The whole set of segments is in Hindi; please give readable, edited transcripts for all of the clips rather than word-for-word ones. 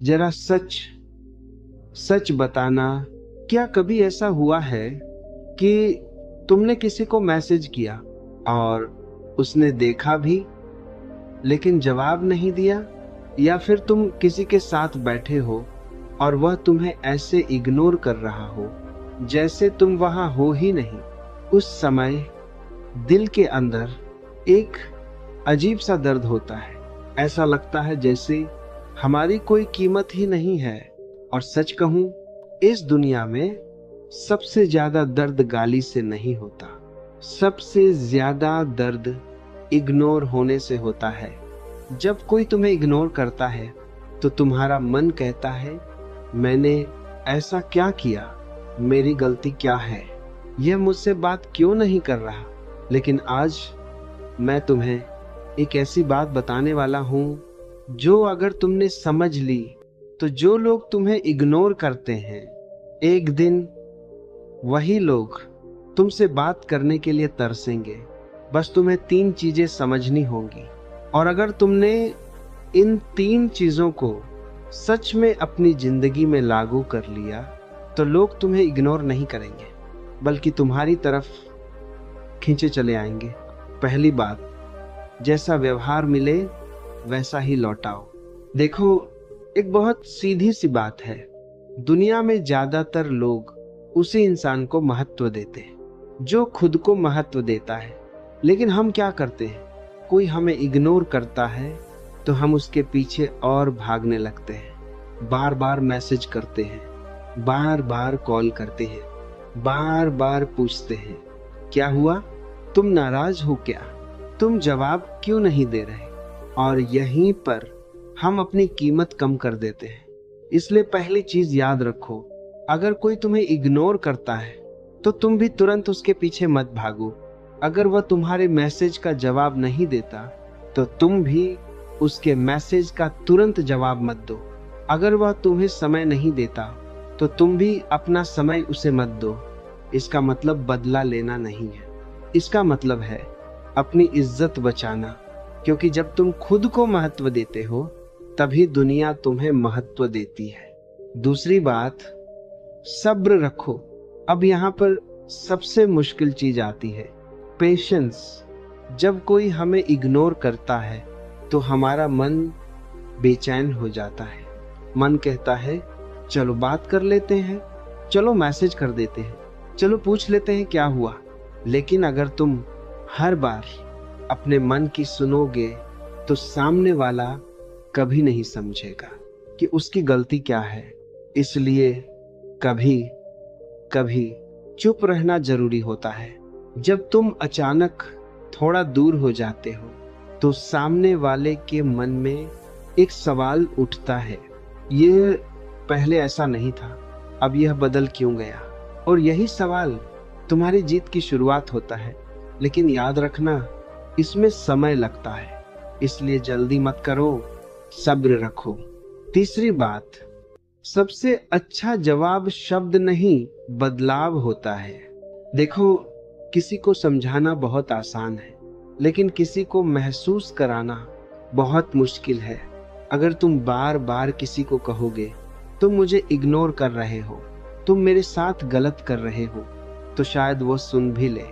जरा सच सच बताना, क्या कभी ऐसा हुआ है कि तुमने किसी को मैसेज किया और उसने देखा भी लेकिन जवाब नहीं दिया? या फिर तुम किसी के साथ बैठे हो और वह तुम्हें ऐसे इग्नोर कर रहा हो जैसे तुम वहां हो ही नहीं? उस समय दिल के अंदर एक अजीब सा दर्द होता है। ऐसा लगता है जैसे हमारी कोई कीमत ही नहीं है। और सच कहूं, इस दुनिया में सबसे ज्यादा दर्द गाली से नहीं होता, सबसे ज्यादा दर्द इग्नोर होने से होता है। जब कोई तुम्हें इग्नोर करता है तो तुम्हारा मन कहता है, मैंने ऐसा क्या किया, मेरी गलती क्या है, यह मुझसे बात क्यों नहीं कर रहा? लेकिन आज मैं तुम्हें एक ऐसी बात बताने वाला हूं जो अगर तुमने समझ ली तो जो लोग तुम्हें इग्नोर करते हैं, एक दिन वही लोग तुमसे बात करने के लिए तरसेंगे। बस तुम्हें 3 चीजें समझनी होंगी, और अगर तुमने इन 3 चीजों को सच में अपनी जिंदगी में लागू कर लिया तो लोग तुम्हें इग्नोर नहीं करेंगे, बल्कि तुम्हारी तरफ खींचे चले आएंगे। पहली बात, जैसा व्यवहार मिले वैसा ही लौटाओ। देखो, एक बहुत सीधी सी बात है, दुनिया में ज्यादातर लोग उसी इंसान को महत्व देते हैं जो खुद को महत्व देता है। लेकिन हम क्या करते हैं, कोई हमें इग्नोर करता है तो हम उसके पीछे और भागने लगते हैं, बार बार मैसेज करते हैं, बार बार कॉल करते हैं, बार बार पूछते हैं, क्या हुआ, तुम नाराज हो क्या, तुम जवाब क्यों नहीं दे रहे? और यहीं पर हम अपनी कीमत कम कर देते हैं। इसलिए पहली चीज याद रखो, अगर कोई तुम्हें इग्नोर करता है तो तुम भी तुरंत उसके पीछे मत भागो। अगर वह तुम्हारे मैसेज का जवाब नहीं देता तो तुम भी उसके मैसेज का तुरंत जवाब मत दो। अगर वह तुम्हें समय नहीं देता तो तुम भी अपना समय उसे मत दो। इसका मतलब बदला लेना नहीं है, इसका मतलब है अपनी इज्जत बचाना। क्योंकि जब तुम खुद को महत्व देते हो तभी दुनिया तुम्हें महत्व देती है। दूसरी बात, सब्र रखो। अब यहाँ पर सबसे मुश्किल चीज आती है, पेशेंस। जब कोई हमें इग्नोर करता है तो हमारा मन बेचैन हो जाता है। मन कहता है, चलो बात कर लेते हैं, चलो मैसेज कर देते हैं, चलो पूछ लेते हैं क्या हुआ। लेकिन अगर तुम हर बार अपने मन की सुनोगे तो सामने वाला कभी नहीं समझेगा कि उसकी गलती क्या है। इसलिए कभी कभी चुप रहना जरूरी होता है। जब तुम अचानक थोड़ा दूर हो जाते हो तो सामने वाले के मन में एक सवाल उठता है, ये पहले ऐसा नहीं था, अब यह बदल क्यों गया? और यही सवाल तुम्हारी जीत की शुरुआत होता है। लेकिन याद रखना, इसमें समय लगता है, इसलिए जल्दी मत करो, सब्र रखो। तीसरी बात, सबसे अच्छा जवाब शब्द नहीं बदलाव होता है। देखो, किसी को समझाना बहुत आसान है, लेकिन किसी को महसूस कराना बहुत मुश्किल है। अगर तुम बार बार किसी को कहोगे तुम मुझे इग्नोर कर रहे हो, तुम मेरे साथ गलत कर रहे हो, तो शायद वो सुन भी ले,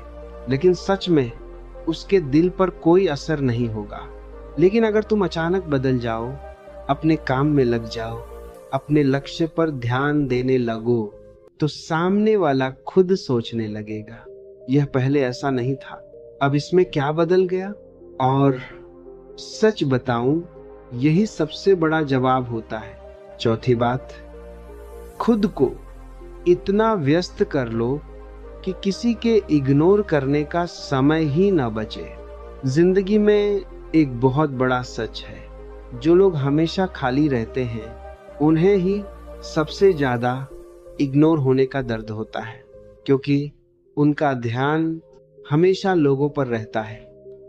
लेकिन सच में उसके दिल पर कोई असर नहीं होगा। लेकिन अगर तुम अचानक बदल जाओ, अपने काम में लग जाओ, अपने लक्ष्य पर ध्यान देने लगो, तो सामने वाला खुद सोचने लगेगा, यह पहले ऐसा नहीं था, अब इसमें क्या बदल गया? और सच बताऊं, यही सबसे बड़ा जवाब होता है। चौथी बात, खुद को इतना व्यस्त कर लो कि किसी के इग्नोर करने का समय ही ना बचे। जिंदगी में एक बहुत बड़ा सच है, जो लोग हमेशा खाली रहते हैं उन्हें ही सबसे ज्यादा इग्नोर होने का दर्द होता है, क्योंकि उनका ध्यान हमेशा लोगों पर रहता है।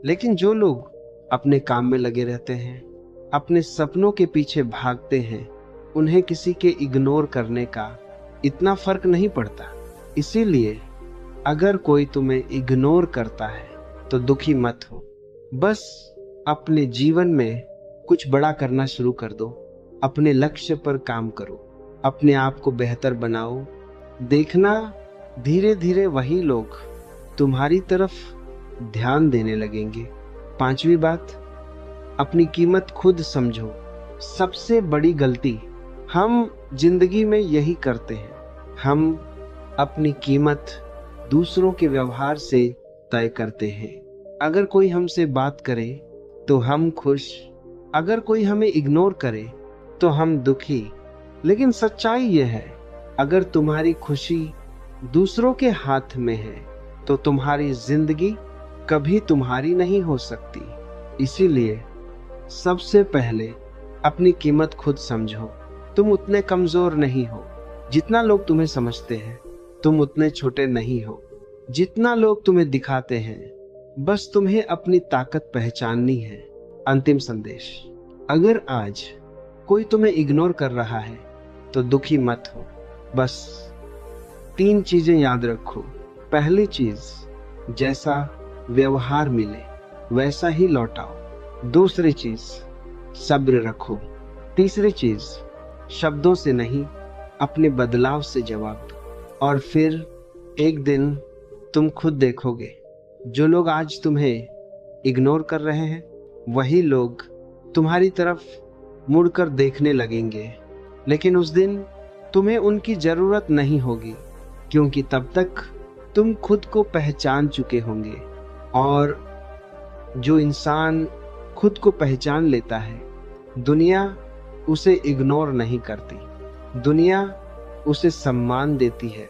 लेकिन जो लोग अपने काम में लगे रहते हैं, अपने सपनों के पीछे भागते हैं, उन्हें किसी के इग्नोर करने का इतना फर्क नहीं पड़ता। इसीलिए अगर कोई तुम्हें इग्नोर करता है तो दुखी मत हो, बस अपने जीवन में कुछ बड़ा करना शुरू कर दो। अपने लक्ष्य पर काम करो, अपने आप को बेहतर बनाओ। देखना, धीरे धीरे वही लोग तुम्हारी तरफ ध्यान देने लगेंगे। 5वीं बात, अपनी कीमत खुद समझो। सबसे बड़ी गलती हम जिंदगी में यही करते हैं, हम अपनी कीमत दूसरों के व्यवहार से तय करते हैं। अगर कोई हमसे बात करे तो हम खुश, अगर कोई हमें इग्नोर करे तो हम दुखी। लेकिन सच्चाई यह है, अगर तुम्हारी खुशी दूसरों के हाथ में है तो तुम्हारी जिंदगी कभी तुम्हारी नहीं हो सकती। इसीलिए सबसे पहले अपनी कीमत खुद समझो। तुम उतने कमजोर नहीं हो जितना लोग तुम्हें समझते हैं, तुम उतने छोटे नहीं हो जितना लोग तुम्हें दिखाते हैं। बस तुम्हें अपनी ताकत पहचाननी है। अंतिम संदेश, अगर आज कोई तुम्हें इग्नोर कर रहा है तो दुखी मत हो। बस 3 चीजें याद रखो। पहली चीज, जैसा व्यवहार मिले वैसा ही लौटाओ। दूसरी चीज, सब्र रखो। तीसरी चीज, शब्दों से नहीं अपने बदलाव से जवाब दो। और फिर एक दिन तुम खुद देखोगे, जो लोग आज तुम्हें इग्नोर कर रहे हैं वही लोग तुम्हारी तरफ मुड़कर देखने लगेंगे। लेकिन उस दिन तुम्हें उनकी जरूरत नहीं होगी, क्योंकि तब तक तुम खुद को पहचान चुके होंगे। और जो इंसान खुद को पहचान लेता है, दुनिया उसे इग्नोर नहीं करती, दुनिया उसे सम्मान देती है।